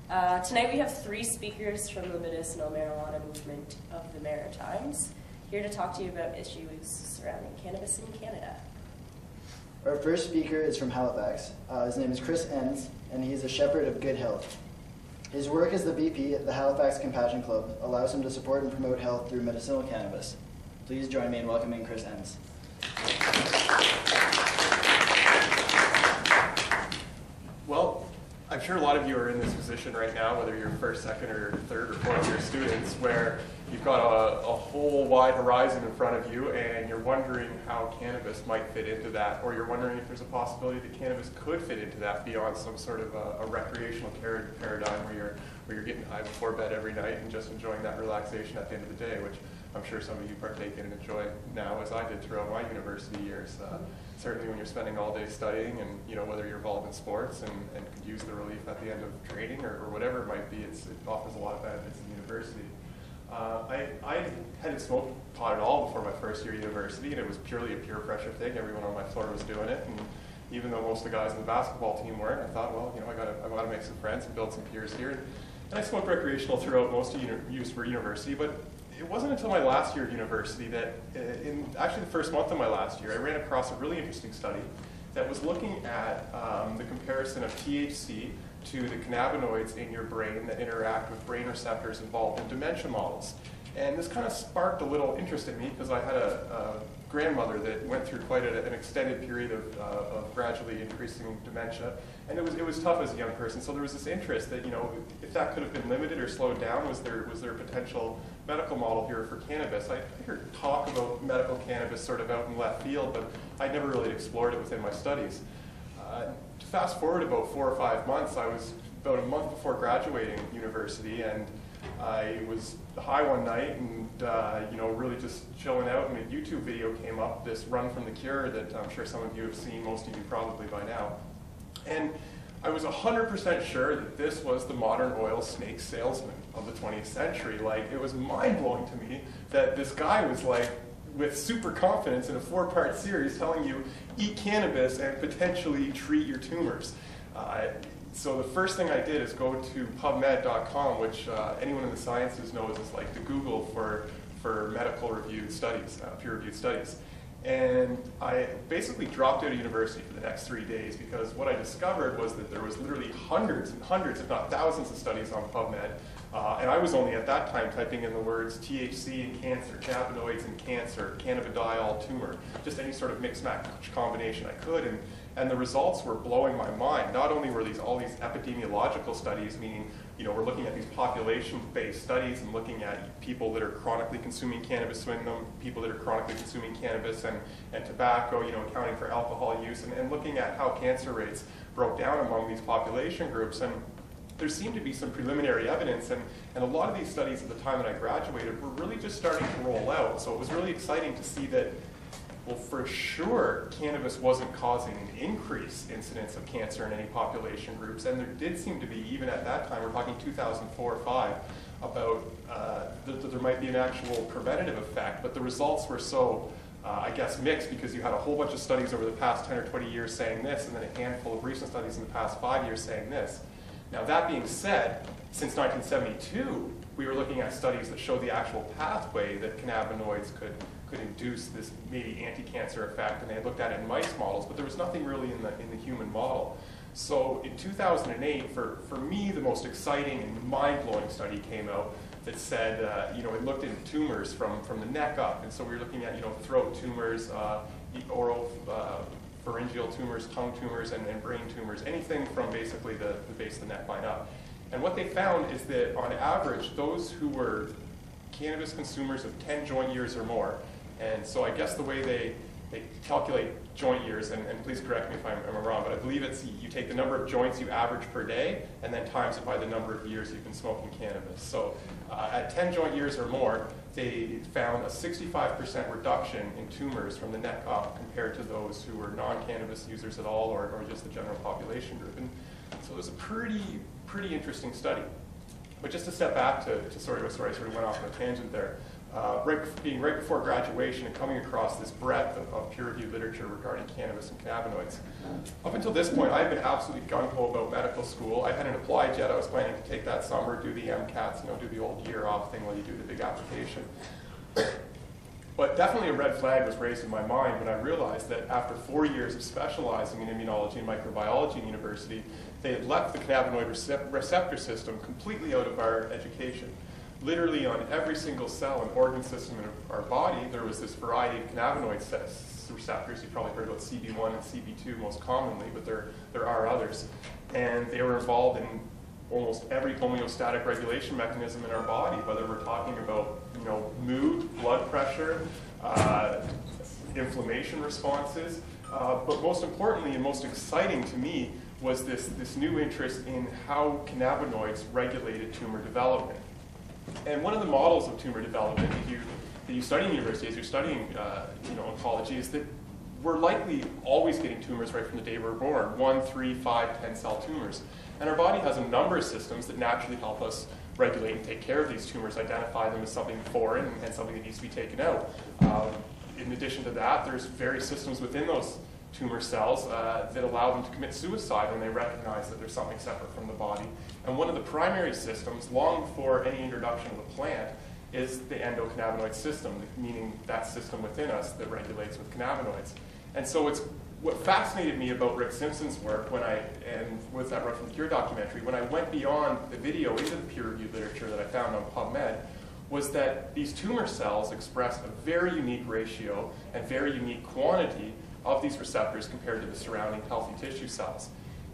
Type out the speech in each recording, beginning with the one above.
Tonight we have 3 speakers from the medicinal marijuana movement of the Maritimes, here to talk to you about issues surrounding cannabis in Canada. Our first speaker is from Halifax. His name is Enns, and he is a shepherd of good health. His work as the VP at the Halifax Compassion Club allows him to support and promote health through medicinal cannabis. Please join me in welcoming Enns. Well, I'm sure a lot of you are in this position right now, whether you're first, second, or third, or fourth year students, where you've got a whole wide horizon in front of you and you're wondering how cannabis might fit into that, or you're wondering if there's a possibility that cannabis could fit into that beyond some sort of a recreational paradigm where you're getting high before bed every night and just enjoying that relaxation at the end of the day, which I'm sure some of you partake in and enjoy now, as I did throughout my university years. Certainly when you're spending all day studying and, you know, whether you're involved in sports and could use the relief at the end of training or whatever it might be, it offers a lot of benefits in university. I hadn't smoked pot at all before my first year at university, and it was purely a peer pressure thing. Everyone on my floor was doing it, and even though most of the guys in the basketball team weren't, I thought, well, you know, I gotta make some friends and build some peers here. And I smoked recreational throughout most of university, but it wasn't until my last year of university that, in actually the first month of my last year, I ran across a really interesting study that was looking at the comparison of THC to the cannabinoids in your brain that interact with brain receptors involved in dementia models. And this kind of sparked a little interest in me because I had a grandmother that went through quite an extended period of gradually increasing dementia, and it was tough as a young person. So there was this interest that, you know, if that could have been limited or slowed down, was there a potential medical model here for cannabis? I heard talk about medical cannabis sort of out in left field, but I never really explored it within my studies. To fast forward about 4 or 5 months, I was about a month before graduating university, and I was high one night and, you know, really just chilling out, and a YouTube video came up, this Run from the Cure that I'm sure some of you have seen, most of you probably by now. And I was 100% sure that this was the modern oil snake salesman of the 20th century. Like, it was mind-blowing to me that this guy was like, with super confidence in a 4-part series telling you, eat cannabis and potentially treat your tumors. So the first thing I did is go to PubMed.com, which anyone in the sciences knows is like the Google for medical reviewed studies, peer-reviewed studies. And I basically dropped out of university for the next 3 days because what I discovered was that there was literally hundreds and hundreds, if not thousands of studies on PubMed. And I was only at that time typing in the words THC and cancer, cannabinoids and cancer, cannabidiol, tumor, just any sort of mix-match combination I could. And the results were blowing my mind. Not only were all these epidemiological studies, meaning, you know, we're looking at these population-based studies and looking at people that are chronically consuming cannabis, people that are chronically consuming cannabis and tobacco, you know, accounting for alcohol use, and looking at how cancer rates broke down among these population groups. And there seemed to be some preliminary evidence, and a lot of these studies at the time that I graduated were really just starting to roll out. So it was really exciting to see that, well, for sure, cannabis wasn't causing an increased incidence of cancer in any population groups, and there did seem to be, even at that time, we're talking 2004 or 5, about that there might be an actual preventative effect, but the results were so, I guess, mixed, because you had a whole bunch of studies over the past 10 or 20 years saying this, and then a handful of recent studies in the past 5 years saying this. Now, that being said, since 1972, we were looking at studies that showed the actual pathway that cannabinoids could induce this maybe anti-cancer effect, and they had looked at it in mice models, but there was nothing really in the human model. So in 2008, for me, the most exciting and mind-blowing study came out that said, you know, it looked into tumors from the neck up, and so we were looking at, you know, throat tumors, oral pharyngeal tumors, tongue tumors, and brain tumors, anything from basically the base of the neck line up. And what they found is that on average, those who were cannabis consumers of 10 joint years or more, and so I guess the way they calculate joint years, and please correct me if I'm wrong, but I believe it's you take the number of joints you average per day and then times it by the number of years you've been smoking cannabis. So at 10 joint years or more, they found a 65% reduction in tumors from the neck up compared to those who were non-cannabis users at all, or just the general population group. And so it was a pretty interesting study. But just to step back to sorry, I sort of went off on a tangent there. being right before graduation and coming across this breadth of peer-reviewed literature regarding cannabis and cannabinoids. Up until this point, I've been absolutely gung-ho about medical school. I hadn't applied yet. I was planning to take that summer, do the MCATs, do the old year-off thing while you do the big application. But definitely a red flag was raised in my mind when I realized that after 4 years of specializing in immunology and microbiology in university, they had left the cannabinoid receptor system completely out of our education. Literally on every single cell and organ system in our body, there was this variety of cannabinoid receptors. You've probably heard about CB1 and CB2 most commonly, but there are others. And they were involved in almost every homeostatic regulation mechanism in our body, whether we're talking about mood, blood pressure, inflammation responses. But most importantly and most exciting to me was this new interest in how cannabinoids regulated tumor development. And one of the models of tumor development that you study in university as you're studying oncology is that we're likely always getting tumors right from the day we're born, 1, 3, 5, 10 cell tumors. And our body has a number of systems that naturally help us regulate and take care of these tumors, identify them as something foreign and something that needs to be taken out. In addition to that, there's various systems within those tumor cells that allow them to commit suicide when they recognize that there's something separate from the body. And one of the primary systems, long before any introduction of the plant, is the endocannabinoid system, meaning that system within us that regulates with cannabinoids. And so what fascinated me about Rick Simpson's work and with that Run from the Cure documentary, when I went beyond the video into the peer-reviewed literature that I found on PubMed, was that these tumor cells express a very unique ratio and very unique quantity of these receptors compared to the surrounding healthy tissue cells.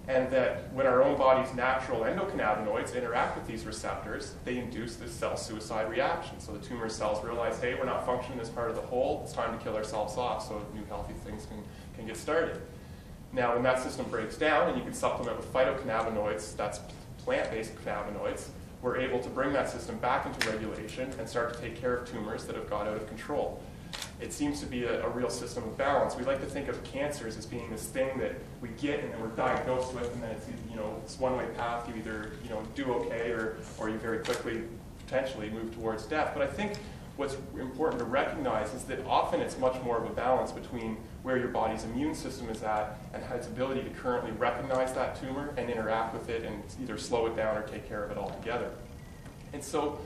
And that when our own body's natural endocannabinoids interact with these receptors, they induce this cell suicide reaction. So the tumor cells realize, hey, we're not functioning as part of the whole, it's time to kill ourselves off so new healthy things can get started. Now, when that system breaks down and you can supplement with phytocannabinoids, that's plant-based cannabinoids, we're able to bring that system back into regulation and start to take care of tumors that have got out of control. It seems to be a real system of balance. We like to think of cancers as being this thing that we get and then we're diagnosed with, and then it's one-way path. You either do okay or you very quickly potentially move towards death. But I think what's important to recognize is that often it's much more of a balance between where your body's immune system is at and its ability to currently recognize that tumor and interact with it and either slow it down or take care of it altogether. And so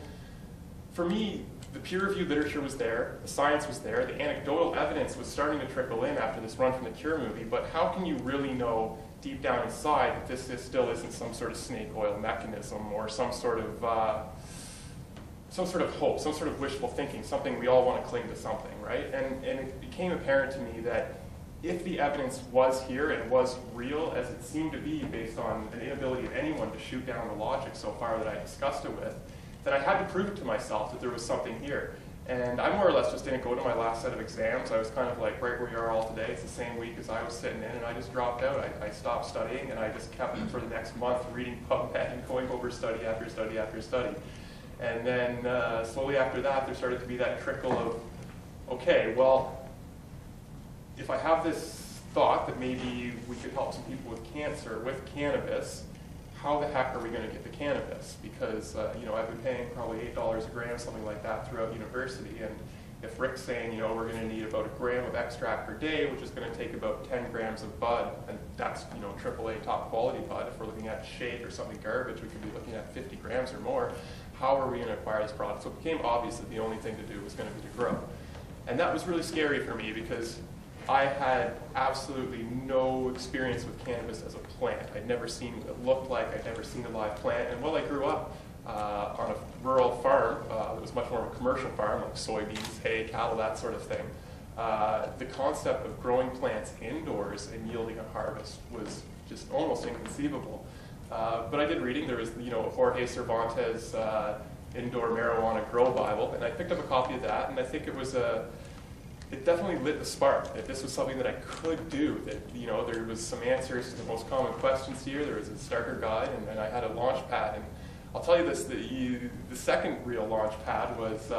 for me, the peer-reviewed literature was there, the science was there, the anecdotal evidence was starting to trickle in after this Run from the Cure movie, but how can you really know deep down inside that this still isn't some sort of snake oil mechanism or some sort of hope, some sort of wishful thinking, something we all want to cling to something, right? And it became apparent to me that if the evidence was here and was real, as it seemed to be based on an inability of anyone to shoot down the logic so far that I discussed it with, that I had to prove it to myself that there was something here. And I more or less just didn't go to my last set of exams. I was kind of like right where you are all today. It's the same week as I was sitting in, and I just dropped out. I stopped studying, and I just kept for the next month reading PubMed and going over study after study after study. And then slowly after that, there started to be that trickle of, okay, well, if I have this thought that maybe we could help some people with cancer with cannabis, how the heck are we going to get the cannabis? Because I've been paying probably $8 a gram, something like that, throughout university. And if Rick's saying, we're going to need about a gram of extract per day, which is going to take about 10 grams of bud, and that's AAA top quality bud. If we're looking at shake or something garbage, we could be looking at 50 grams or more. How are we going to acquire this product? So it became obvious that the only thing to do was going to be to grow. And that was really scary for me because I had absolutely no experience with cannabis as a plant. I'd never seen what it looked like. I'd never seen a live plant. And while I grew up on a rural farm, it was much more of a commercial farm, like soybeans, hay, cattle, that sort of thing. The concept of growing plants indoors and yielding a harvest was just almost inconceivable. But I did reading. There was, Jorge Cervantes' Indoor Marijuana Grow Bible, and I picked up a copy of that, and I think it was it definitely lit the spark that this was something that I could do, that there was some answers to the most common questions here, there was a starter guide, and I had a launch pad. And I'll tell you this, the second real launch pad was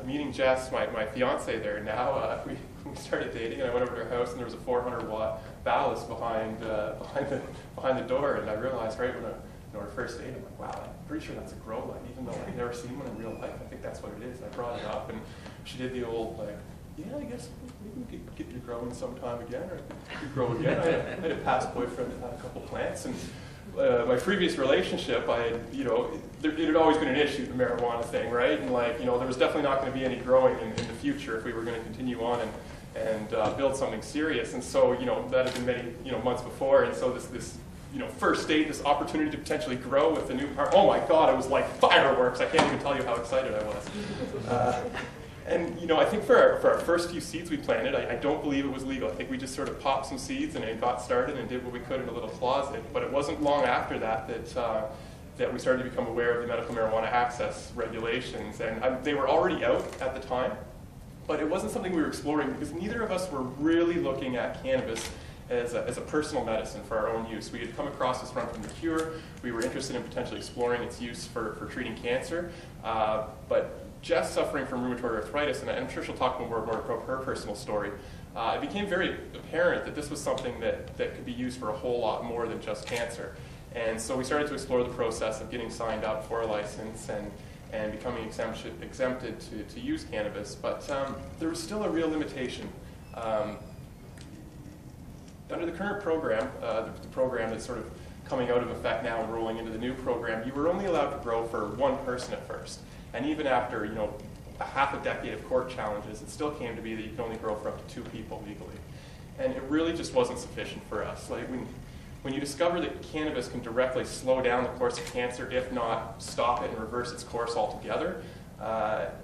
meeting Jess, my fiance there now. We started dating, and I went over to her house, and there was a 400-watt ballast behind the door, and I realized right when our first date, I'm like, wow, I'm pretty sure that's a grow light, even though I've never seen one in real life. I think that's what it is. I brought it up, and she did the old, like, yeah, I guess maybe we could get you growing sometime again, or you could grow again. I had a past boyfriend that had a couple plants, and my previous relationship, I had, it had always been an issue, the marijuana thing, right? And like, there was definitely not going to be any growing in the future if we were going to continue on and build something serious. And so, that had been many, months before, and so this first date, this opportunity to potentially grow with the new partner. Oh my God, it was like fireworks. I can't even tell you how excited I was. And I think for our first few seeds we planted, I don't believe it was legal. I think we just sort of popped some seeds and it got started and did what we could in a little closet. But it wasn't long after that that we started to become aware of the medical marijuana access regulations. And they were already out at the time, but it wasn't something we were exploring because neither of us were really looking at cannabis as a personal medicine for our own use. We had come across this from the cure. We were interested in potentially exploring its use for treating cancer. But Jess suffering from rheumatoid arthritis, and I'm sure she'll talk more about her personal story, it became very apparent that this was something that could be used for a whole lot more than just cancer. And so we started to explore the process of getting signed up for a license and becoming exempted to use cannabis. But there was still a real limitation. Under the current program, the program that's sort of coming out of effect now and rolling into the new program, you were only allowed to grow for one person at first. And even after, a half a decade of court challenges, it still came to be that you could only grow for up to 2 people legally. And it really just wasn't sufficient for us. Like when you discover that cannabis can directly slow down the course of cancer, if not stop it and reverse its course altogether,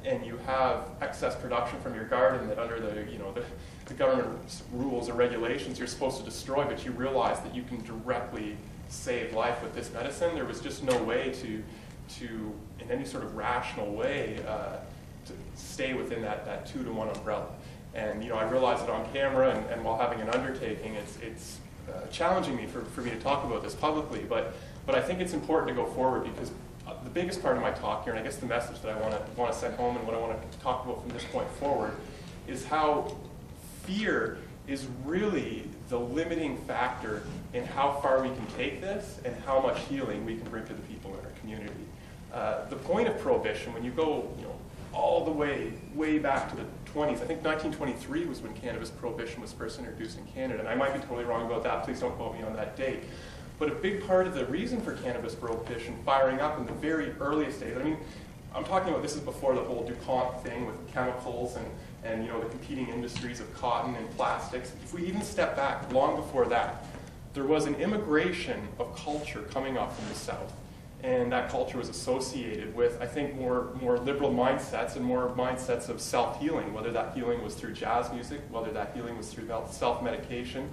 and you have excess production from your garden that under the government rules or regulations you're supposed to destroy, but you realize that you can directly save life with this medicine, there was just no way to in any sort of rational way, to stay within that 2-to-1 umbrella. And I realized it on camera, and while having an undertaking, it's challenging me for me to talk about this publicly. But I think it's important to go forward because the biggest part of my talk here, and I guess the message that I want to send home and what I want to talk about from this point forward, is how fear is really the limiting factor in how far we can take this and how much healing we can bring to the people in our community. The point of prohibition, when you go all the way back to the 20s, I think 1923 was when cannabis prohibition was first introduced in Canada, and I might be totally wrong about that, please don't quote me on that date. But a big part of the reason for cannabis prohibition firing up in the very earliest days, I mean, I'm talking about this is before the whole DuPont thing with chemicals and the competing industries of cotton and plastics. If we even step back long before that, there was an immigration of culture coming up from the South. And that culture was associated with, I think, more liberal mindsets and more mindsets of self-healing, whether that healing was through jazz music, whether that healing was through self-medication,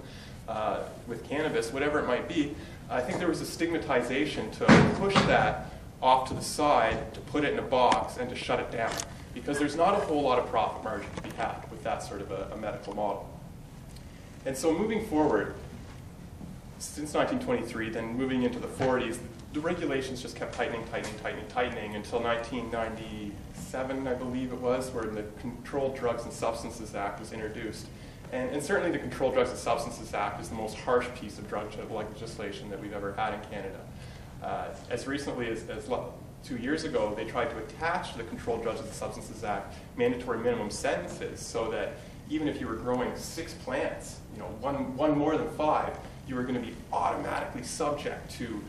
with cannabis, whatever it might be. I think there was a stigmatization to push that off to the side, to put it in a box, and to shut it down. Because there's not a whole lot of profit margin to be had with that sort of a medical model. And so moving forward, since 1923, then moving into the 40s, the regulations just kept tightening until 1997, I believe it was, where the Controlled Drugs and Substances Act was introduced. And certainly the Controlled Drugs and Substances Act is the most harsh piece of drug legislation that we've ever had in Canada. As recently as 2 years ago, they tried to attach to the Controlled Drugs and Substances Act mandatory minimum sentences so that even if you were growing 6 plants, one more than 5, you were going to be automatically subject to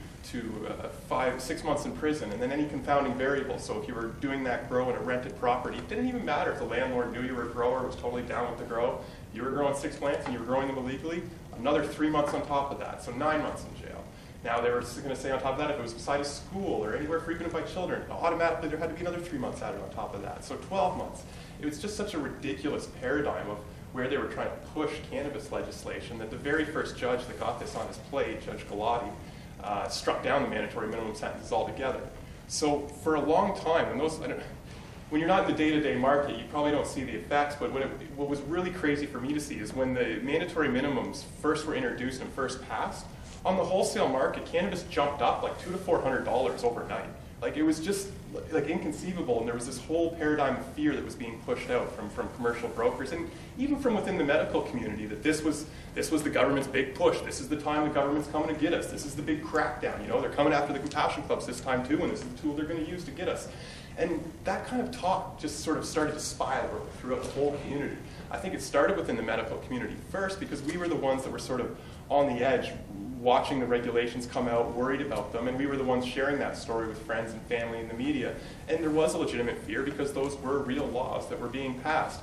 6 months in prison, and then any confounding variable. So if you were doing that grow in a rented property, it didn't even matter if the landlord knew you were a grower, was totally down with the grow. You were growing 6 plants and you were growing them illegally, another 3 months on top of that, so 9 months in jail. Now they were going to say on top of that, if it was beside a school or anywhere frequented by children, automatically there had to be another 3 months added on top of that, so 12 months. It was just such a ridiculous paradigm of where they were trying to push cannabis legislation that the very first judge that got this on his plate, Judge Galati, struck down the mandatory minimum sentences altogether. So for a long time, when you're not in the day-to-day market, you probably don't see the effects, but what was really crazy for me to see is when the mandatory minimums first were introduced and first passed, on the wholesale market, cannabis jumped up like $200 to $400 overnight. Like, it was just like inconceivable, and there was this whole paradigm of fear that was being pushed out from commercial brokers, and even from within the medical community, that this was the government's big push. This is the time the government's coming to get us. This is the big crackdown. You know, they're coming after the compassion clubs this time too, and this is the tool they're going to use to get us. And that kind of talk just sort of started to spiral throughout the whole community. I think it started within the medical community first, because we were the ones that were sort of on the edge, watching the regulations come out, worried about them, and we were the ones sharing that story with friends and family and the media. And there was a legitimate fear, because those were real laws that were being passed.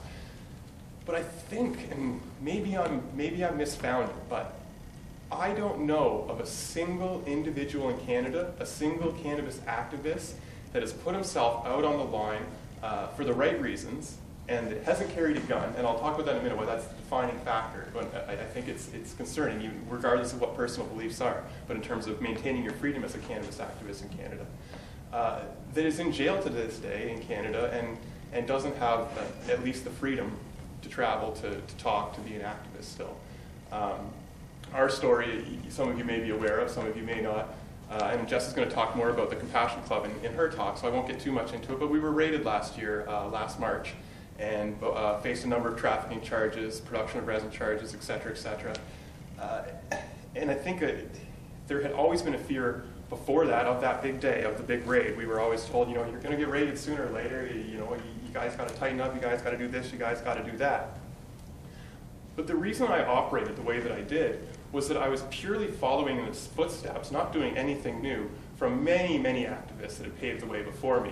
But I think, and maybe I'm misfounded, but I don't know of a single individual in Canada, a single cannabis activist, that has put himself out on the line for the right reasons, and that hasn't carried a gun. And I'll talk about that in a minute, why that's the defining factor. But I think it's concerning, even regardless of what personal beliefs are, but in terms of maintaining your freedom as a cannabis activist in Canada, that is in jail to this day in Canada and doesn't have at least the freedom to travel, to talk, to be an activist still. Our story, some of you may be aware of, some of you may not. And Jess is going to talk more about the Compassion Club in her talk, so I won't get too much into it. But we were raided last year, last March, and faced a number of trafficking charges, production of resin charges, et cetera, et cetera. And I think there had always been a fear before that of that big day, of the big raid. We were always told, you know, you're going to get raided sooner or later. You know, you guys got to tighten up. You guys got to do this. You guys got to do that. But the reason I operated the way that I did was that I was purely following in the footsteps, not doing anything new, from many, many activists that had paved the way before me.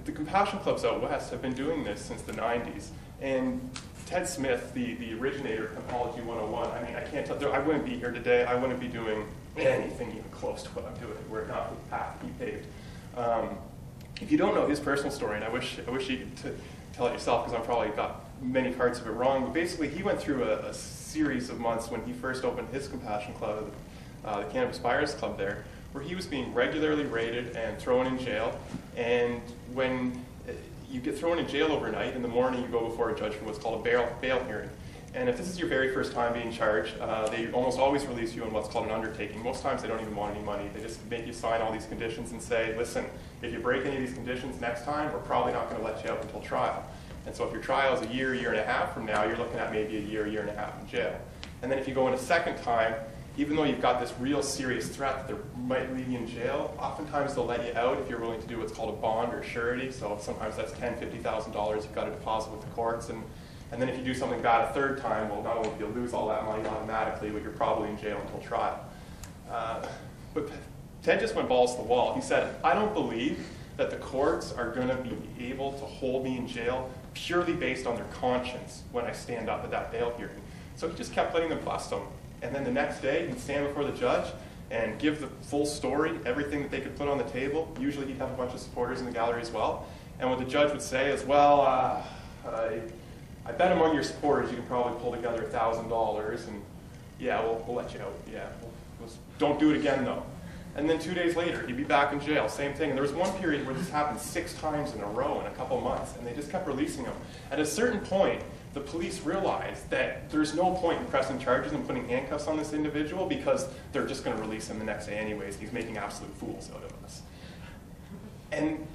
The Compassion Clubs out west have been doing this since the 90s. And Ted Smith, the originator of Hempology 101, I mean, I can't tell, I wouldn't be here today, I wouldn't be doing anything even close to what I'm doing were it not for the path he paved. If you don't know his personal story, and I wish you could tell it yourself, because I've probably got many parts of it wrong, but basically he went through a series of months when he first opened his Compassion Club, the Cannabis Buyers Club there, where he was being regularly raided and thrown in jail. And when you get thrown in jail overnight, in the morning you go before a judge for what's called a bail hearing. And if this is your very first time being charged, they almost always release you on what's called an undertaking. Most times they don't even want any money. They just make you sign all these conditions and say, listen, if you break any of these conditions next time, we're probably not going to let you out until trial. And so if your trial is a year and a half from now, you're looking at maybe a year and a half in jail. And then if you go in a second time, even though you've got this real serious threat that they might leave you in jail, oftentimes they'll let you out if you're willing to do what's called a bond or surety. So sometimes that's $10,000, $50,000 you've got to deposit with the courts. And then if you do something bad a third time, well, not only do you lose all that money automatically, but you're probably in jail until trial. But Ted just went balls to the wall. He said, I don't believe that the courts are going to be able to hold me in jail purely based on their conscience when I stand up at that bail hearing. So he just kept letting them bust him. And then the next day, he'd stand before the judge and give the full story, everything that they could put on the table. Usually he'd have a bunch of supporters in the gallery as well. And what the judge would say is, well, I bet among your supporters you can probably pull together $1,000, and yeah, we'll let you out. Yeah, don't do it again though. And then 2 days later, he'd be back in jail, same thing. And there was one period where this happened 6 times in a row in a couple months, and they just kept releasing him. At a certain point, the police realized that there's no point in pressing charges and putting handcuffs on this individual because they're just going to release him the next day anyways. He's making absolute fools out of us. And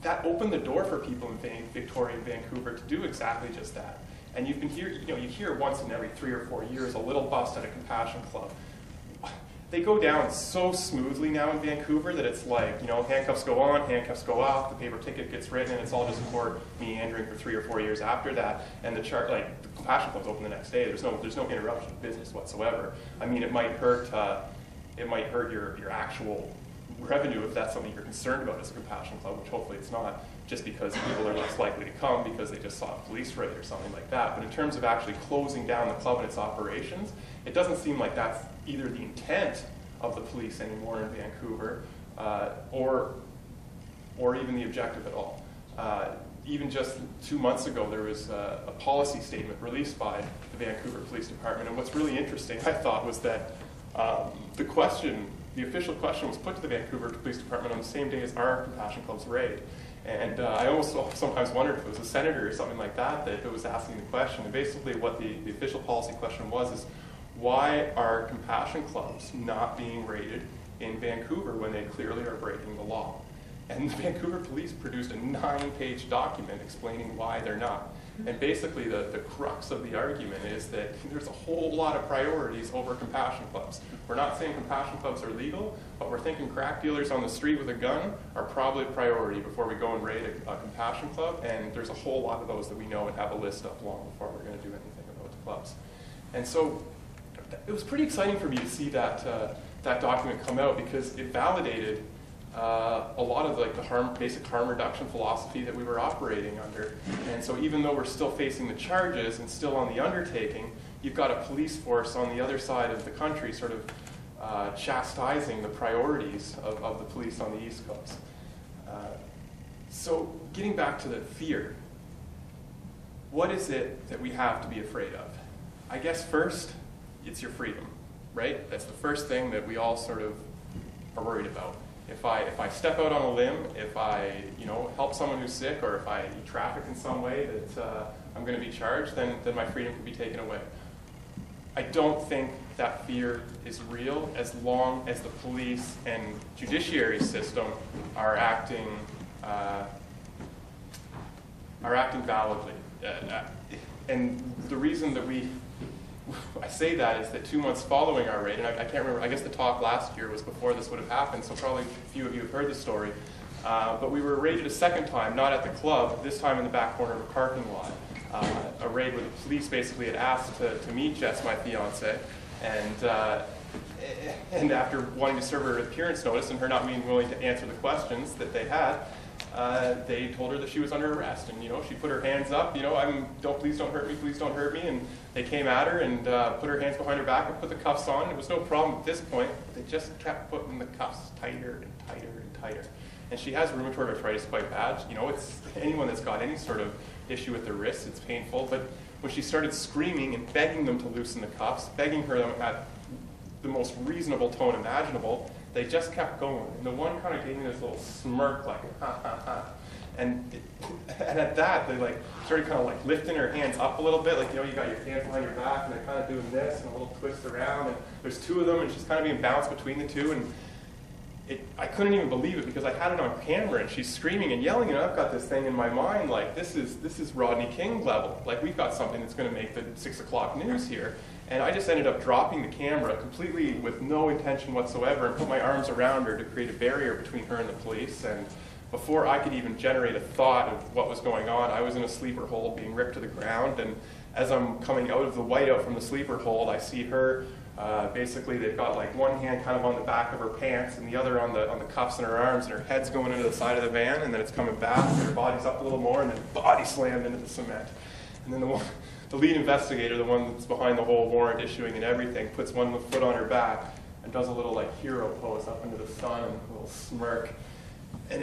that opened the door for people in Victoria and Vancouver to do exactly just that. And you hear once in every 3 or 4 years a little bust at a Compassion Club. They go down so smoothly now in Vancouver that it's like, handcuffs go on, handcuffs go off, the paper ticket gets written, and it's all just court meandering for 3 or 4 years after that. And the Compassion Club's open the next day. There's no interruption of business whatsoever. I mean, it might hurt your actual revenue if that's something you're concerned about as a Compassion Club, which hopefully it's not, just because people are less likely to come because they just saw a police raid or something like that. But in terms of actually closing down the club and its operations, it doesn't seem like that's either the intent of the police anymore in Vancouver, or even the objective at all. Even just 2 months ago, there was a policy statement released by the Vancouver Police Department, and what's really interesting, I thought, was that the official question was put to the Vancouver Police Department on the same day as our Compassion Club's raid. And I almost sometimes wondered if it was a senator or something like that that was asking the question. And basically what the official policy question was is, why are Compassion Clubs not being raided in Vancouver when they clearly are breaking the law? And the Vancouver police produced a 9-page document explaining why they're not. And basically the crux of the argument is that there's a whole lot of priorities over compassion clubs. We're not saying compassion clubs are legal, but we're thinking crack dealers on the street with a gun are probably a priority before we go and raid a compassion club. And there's a whole lot of those that we know and have a list up long before we're going to do anything about the clubs. And so it was pretty exciting for me to see that, that document come out, because it validated a lot of like the basic harm reduction philosophy that we were operating under. And so even though we're still facing the charges and still on the undertaking, you've got a police force on the other side of the country sort of chastising the priorities of the police on the East Coast. So getting back to the fear, what is it that we have to be afraid of? I guess first, it's your freedom, right? That's the first thing that we all sort of are worried about. If I step out on a limb, if I help someone who's sick, or if I traffic in some way that I'm going to be charged, then my freedom could be taken away. I don't think that fear is real as long as the police and judiciary system are acting validly. And the reason that I say that is that 2 months following our raid, and I can't remember, I guess the talk last year was before this would have happened, so probably a few of you have heard the story, but we were raided a second time, not at the club, this time in the back corner of a parking lot. A raid where the police basically had asked to meet Jess, my fiance, and after wanting to serve her an appearance notice and her not being willing to answer the questions that they had, they told her that she was under arrest, and she put her hands up. Please don't hurt me, please don't hurt me. And they came at her and put her hands behind her back and put the cuffs on. It was no problem at this point. They just kept putting the cuffs tighter and tighter and tighter. And she has rheumatoid arthritis quite bad. It's anyone that's got any sort of issue with their wrists, it's painful. But when she started screaming and begging them to loosen the cuffs, begging her at the most reasonable tone imaginable, they just kept going. And the one kind of gave me this little smirk, like, ha, ha, ha. And at that, they started kind of lifting her hands up a little bit, you got your hands behind your back, and they're kind of doing this, and a little twist around, and there's two of them, and she's kind of being bounced between the two, and I couldn't even believe it, because I had it on camera, and she's screaming and yelling, and I've got this thing in my mind, this is Rodney King level. We've got something that's going to make the 6 o'clock news here. And I just ended up dropping the camera completely with no intention whatsoever and put my arms around her to create a barrier between her and the police. And before I could even generate a thought of what was going on, I was in a sleeper hold being ripped to the ground. And as I'm coming out of the whiteout from the sleeper hold, I see her, basically they've got one hand kind of on the back of her pants and the other on the cuffs in her arms, and her head's going into the side of the van, and then it's coming back, and her body's up a little more, and then body slammed into the cement. And then the lead investigator, the one that's behind the whole warrant issuing and everything, puts one foot on her back and does a little hero pose up into the sun and a little smirk. And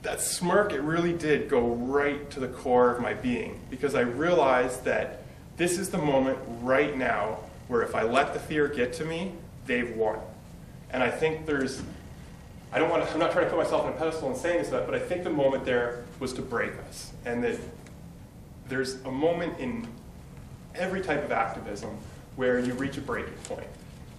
that smirk, it really did go right to the core of my being, because I realized that this is the moment right now where if I let the fear get to me, they've won. And I think I'm not trying to put myself on a pedestal and saying this, but I think the moment there was to break us. And that there's a moment in every type of activism where you reach a breaking point.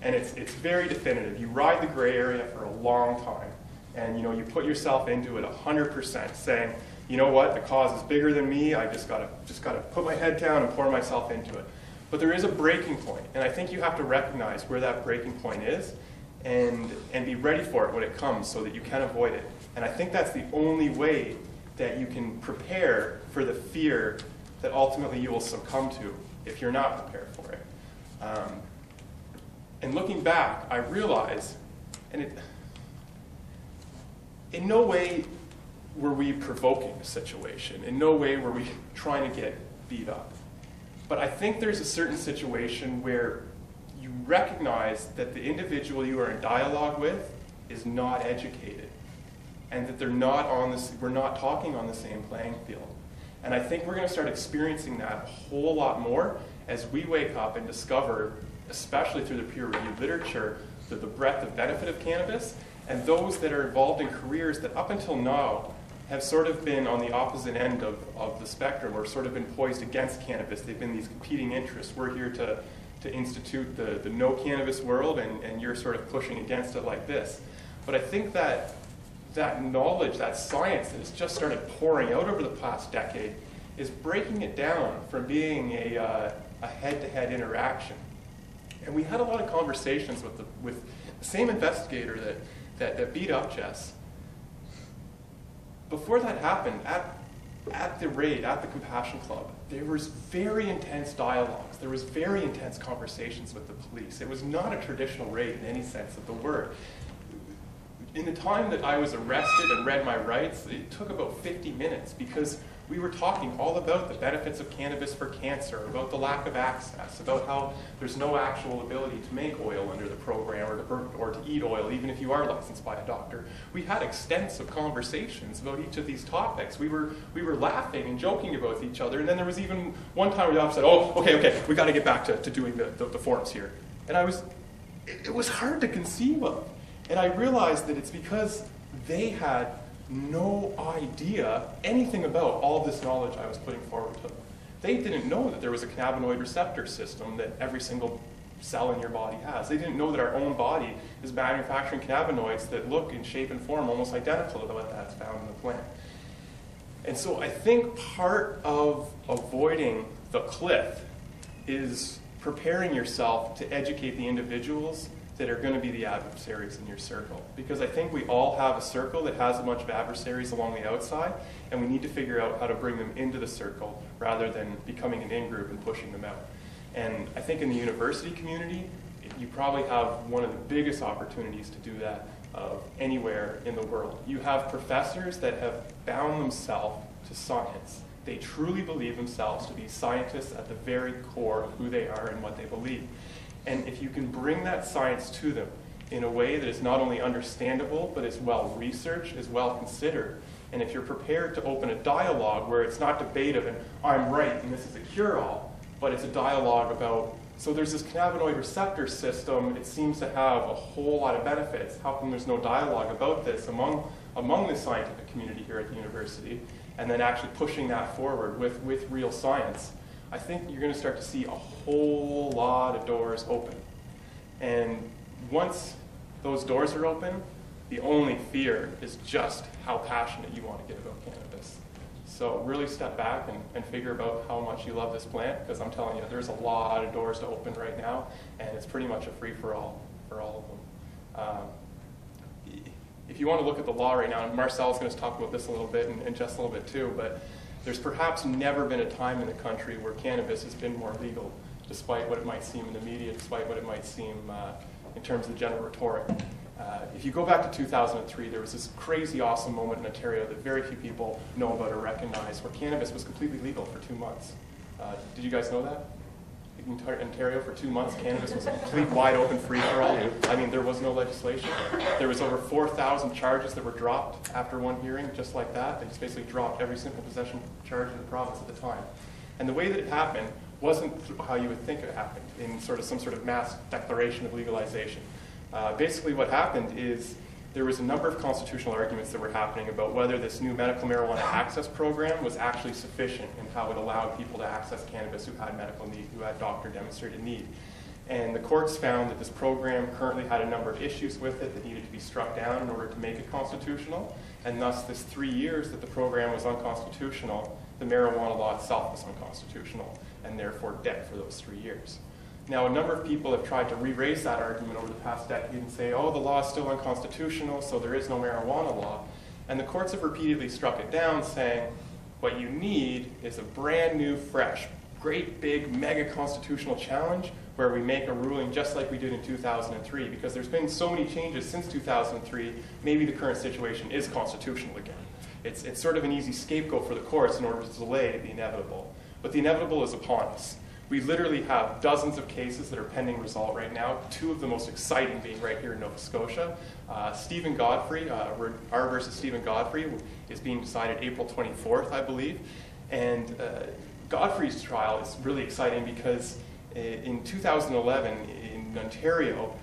And it's very definitive. You ride the gray area for a long time. And you put yourself into it 100%, saying, you know what, the cause is bigger than me, I just gotta put my head down and pour myself into it. But there is a breaking point, and I think you have to recognize where that breaking point is and be ready for it when it comes so that you can avoid it. And I think that's the only way that you can prepare for the fear that ultimately you will succumb to if you're not prepared for it. And looking back, I realize, in no way were we provoking the situation. In no way were we trying to get beat up. But I think there's a certain situation where you recognize that the individual you are in dialogue with is not educated, and that we're not talking on the same playing field. And I think we're going to start experiencing that a whole lot more as we wake up and discover, especially through the peer-reviewed literature, the breadth of benefit of cannabis, and those that are involved in careers that up until now have sort of been on the opposite end of the spectrum, or sort of been poised against cannabis. They've been these competing interests. We're here to institute the no cannabis world, and you're sort of pushing against it like this. But I think that that knowledge, that science that has just started pouring out over the past decade is breaking it down from being a head-to-head interaction. And we had a lot of conversations with the same investigator that beat up Jess. Before that happened, at the raid, at the Compassion Club, there was very intense dialogues. There was very intense conversations with the police. It was not a traditional raid in any sense of the word. In the time that I was arrested and read my rights, it took about 50 minutes because we were talking all about the benefits of cannabis for cancer, about the lack of access, about how there's no actual ability to make oil under the program or to eat oil, even if you are licensed by a doctor. We had extensive conversations about each of these topics. We were laughing and joking about each other, and then there was even one time where the officer said, "Oh, okay, we got to get back to doing the forms here." And it was hard to conceive of. And I realized that it's because they had no idea anything about all this knowledge I was putting forward to them. They didn't know that there was a cannabinoid receptor system that every single cell in your body has. They didn't know that our own body is manufacturing cannabinoids that look in shape and form almost identical to what that's found in the plant. And so I think part of avoiding the cliff is preparing yourself to educate the individuals that are going to be the adversaries in your circle. Because I think we all have a circle that has a bunch of adversaries along the outside, and we need to figure out how to bring them into the circle rather than becoming an in-group and pushing them out. And I think in the university community, you probably have one of the biggest opportunities to do that of anywhere in the world. You have professors that have bound themselves to science. They truly believe themselves to be scientists at the very core of who they are and what they believe. And if you can bring that science to them in a way that is not only understandable, but is well researched, is well considered, and if you're prepared to open a dialogue where it's not debative and I'm right and this is a cure-all, but it's a dialogue about, so there's this cannabinoid receptor system, it seems to have a whole lot of benefits. How come there's no dialogue about this among the scientific community here at the university? And then actually pushing that forward with real science. I think you're going to start to see a whole lot of doors open. And once those doors are open, the only fear is just how passionate you want to get about cannabis. So really step back and figure about how much you love this plant, because I'm telling you, there's a lot of doors to open right now, and it's pretty much a free-for-all for all of them. If you want to look at the law right now, and Marcel's going to talk about this a little bit, and just a little bit too, but there's perhaps never been a time in the country where cannabis has been more legal, despite what it might seem in the media, despite what it might seem in terms of the general rhetoric. If you go back to 2003, there was this crazy awesome moment in Ontario that very few people know about or recognize, where cannabis was completely legal for 2 months. Did you guys know that? In Ontario for 2 months, cannabis was a complete wide open free-for-all. I mean, there was no legislation. There was over 4,000 charges that were dropped after one hearing, just like that. They just basically dropped every simple possession charge in the province at the time. And the way that it happened wasn't how you would think it happened, in some sort of mass declaration of legalization. Basically what happened is there was a number of constitutional arguments that were happening about whether this new medical marijuana access program was actually sufficient in how it allowed people to access cannabis who had medical need, who had doctor-demonstrated need. And the courts found that this program currently had a number of issues with it that needed to be struck down in order to make it constitutional, and thus this 3 years that the program was unconstitutional, the marijuana law itself was unconstitutional, and therefore dead for those 3 years. Now, a number of people have tried to re-raise that argument over the past decade and say, oh, the law is still unconstitutional, so there is no marijuana law. And the courts have repeatedly struck it down, saying, what you need is a brand new, fresh, great big, mega constitutional challenge where we make a ruling just like we did in 2003, because there's been so many changes since 2003, maybe the current situation is constitutional again. It's sort of an easy scapegoat for the courts in order to delay the inevitable. But the inevitable is upon us. We literally have dozens of cases that are pending result right now, 2 of the most exciting being right here in Nova Scotia. Stephen Godfrey, R versus Stephen Godfrey, is being decided April 24th, I believe. And Godfrey's trial is really exciting because in 2011 in Ontario,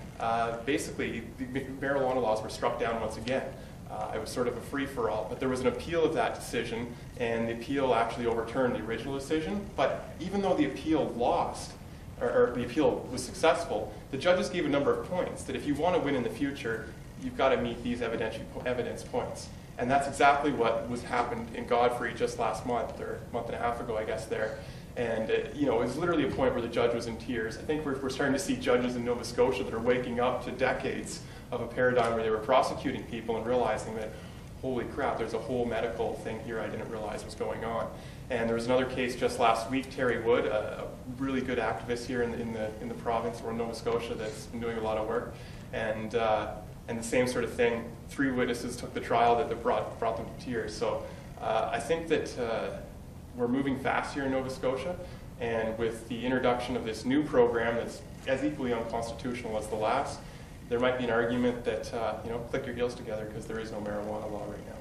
basically the marijuana laws were struck down once again. It was sort of a free-for-all, but there was an appeal of that decision, and the appeal actually overturned the original decision. But even though the appeal lost, or the appeal was successful, the judges gave a number of points that if you want to win in the future, you've got to meet these evidence points. And that's exactly what was happened in Godfrey just last month, or a month and a half ago, I guess, there. And you know, it was literally a point where the judge was in tears. I think we're starting to see judges in Nova Scotia that are waking up to decades of a paradigm where they were prosecuting people and realizing that, holy crap, there's a whole medical thing here I didn't realize was going on. And there was another case just last week, Terry Wood, a really good activist here in the province or Nova Scotia that's been doing a lot of work. And the same sort of thing, 3 witnesses took the trial that brought them to tears. So I think that we're moving fast here in Nova Scotia, and with the introduction of this new program that's as equally unconstitutional as the last, there might be an argument that, you know, click your heels together because there is no marijuana law right now.